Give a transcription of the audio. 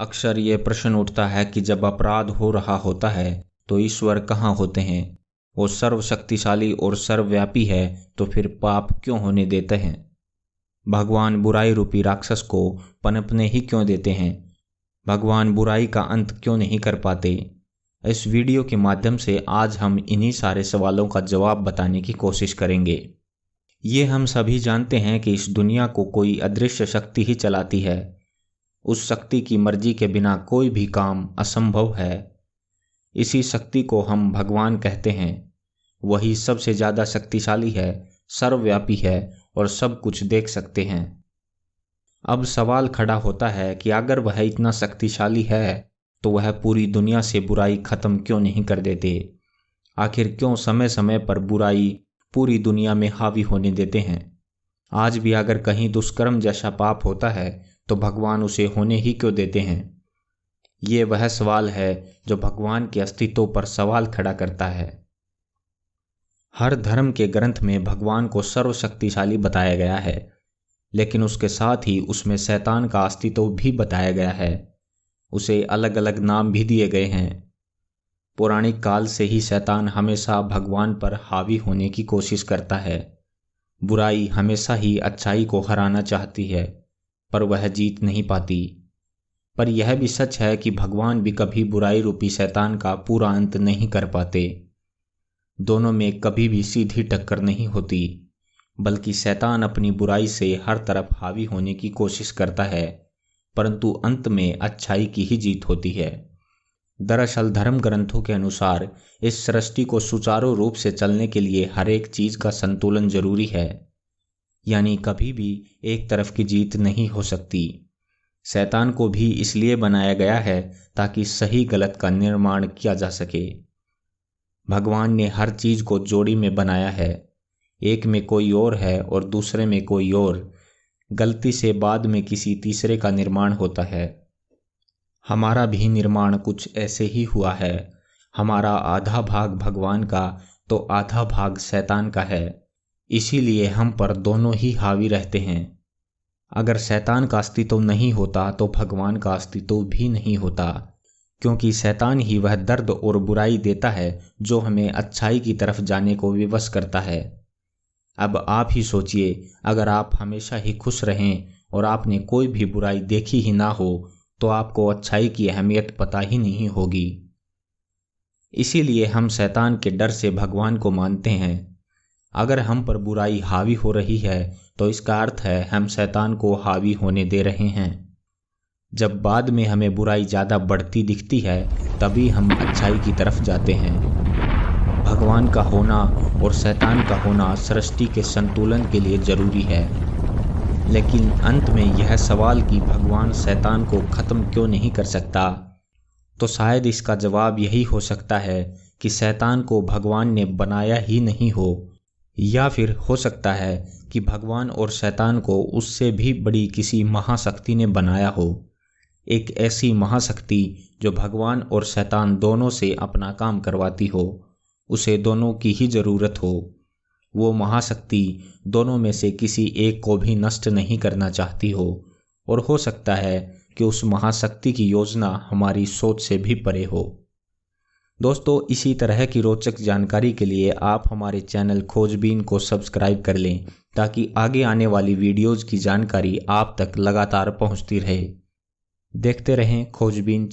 अक्सर ये प्रश्न उठता है कि जब अपराध हो रहा होता है तो ईश्वर कहाँ होते हैं। वो सर्वशक्तिशाली और सर्वव्यापी है तो फिर पाप क्यों होने देते हैं। भगवान बुराई रूपी राक्षस को पनपने ही क्यों देते हैं। भगवान बुराई का अंत क्यों नहीं कर पाते। इस वीडियो के माध्यम से आज हम इन्हीं सारे सवालों का जवाब बताने की कोशिश करेंगे। ये हम सभी जानते हैं कि इस दुनिया को कोई अदृश्य शक्ति ही चलाती है। उस शक्ति की मर्जी के बिना कोई भी काम असंभव है। इसी शक्ति को हम भगवान कहते हैं। वही सबसे ज़्यादा शक्तिशाली है, सर्वव्यापी है और सब कुछ देख सकते हैं। अब सवाल खड़ा होता है कि अगर वह इतना शक्तिशाली है तो वह पूरी दुनिया से बुराई खत्म क्यों नहीं कर देते। आखिर क्यों समय समय पर बुराई पूरी दुनिया में हावी होने देते हैं। आज भी अगर कहीं दुष्कर्म जैसा पाप होता है तो भगवान उसे होने ही क्यों देते हैं। ये वह सवाल है जो भगवान के अस्तित्व पर सवाल खड़ा करता है। हर धर्म के ग्रंथ में भगवान को सर्वशक्तिशाली बताया गया है, लेकिन उसके साथ ही उसमें शैतान का अस्तित्व भी बताया गया है। उसे अलग अलग नाम भी दिए गए हैं। पौराणिक काल से ही शैतान हमेशा भगवान पर हावी होने की कोशिश करता है। बुराई हमेशा ही अच्छाई को हराना चाहती है, पर वह जीत नहीं पाती। पर यह भी सच है कि भगवान भी कभी बुराई रूपी शैतान का पूरा अंत नहीं कर पाते। दोनों में कभी भी सीधी टक्कर नहीं होती, बल्कि शैतान अपनी बुराई से हर तरफ हावी होने की कोशिश करता है, परंतु अंत में अच्छाई की ही जीत होती है। दरअसल धर्म ग्रंथों के अनुसार इस सृष्टि को सुचारू रूप से चलने के लिए हर एक चीज का संतुलन जरूरी है, यानी कभी भी एक तरफ की जीत नहीं हो सकती। शैतान को भी इसलिए बनाया गया है ताकि सही गलत का निर्माण किया जा सके। भगवान ने हर चीज को जोड़ी में बनाया है। एक में कोई और है और दूसरे में कोई और। गलती से बाद में किसी तीसरे का निर्माण होता है। हमारा भी निर्माण कुछ ऐसे ही हुआ है। हमारा आधा भाग भगवान का तो आधा भाग शैतान का है, इसीलिए हम पर दोनों ही हावी रहते हैं। अगर शैतान का अस्तित्व नहीं होता तो भगवान का अस्तित्व भी नहीं होता, क्योंकि शैतान ही वह दर्द और बुराई देता है जो हमें अच्छाई की तरफ जाने को विवश करता है। अब आप ही सोचिए, अगर आप हमेशा ही खुश रहें और आपने कोई भी बुराई देखी ही ना हो तो आपको अच्छाई की अहमियत पता ही नहीं होगी। इसीलिए हम शैतान के डर से भगवान को मानते हैं। अगर हम पर बुराई हावी हो रही है तो इसका अर्थ है हम शैतान को हावी होने दे रहे हैं। जब बाद में हमें बुराई ज़्यादा बढ़ती दिखती है तभी हम अच्छाई की तरफ जाते हैं। भगवान का होना और शैतान का होना सृष्टि के संतुलन के लिए जरूरी है। लेकिन अंत में यह सवाल कि भगवान शैतान को ख़त्म क्यों नहीं कर सकता, तो शायद इसका जवाब यही हो सकता है कि शैतान को भगवान ने बनाया ही नहीं हो, या फिर हो सकता है कि भगवान और शैतान को उससे भी बड़ी किसी महाशक्ति ने बनाया हो। एक ऐसी महाशक्ति जो भगवान और शैतान दोनों से अपना काम करवाती हो, उसे दोनों की ही ज़रूरत हो। वो महाशक्ति दोनों में से किसी एक को भी नष्ट नहीं करना चाहती हो, और हो सकता है कि उस महाशक्ति की योजना हमारी सोच से भी परे हो। दोस्तों, इसी तरह की रोचक जानकारी के लिए आप हमारे चैनल खोजबीन को सब्सक्राइब कर लें ताकि आगे आने वाली वीडियोज़ की जानकारी आप तक लगातार पहुंचती रहे। देखते रहें खोजबीन।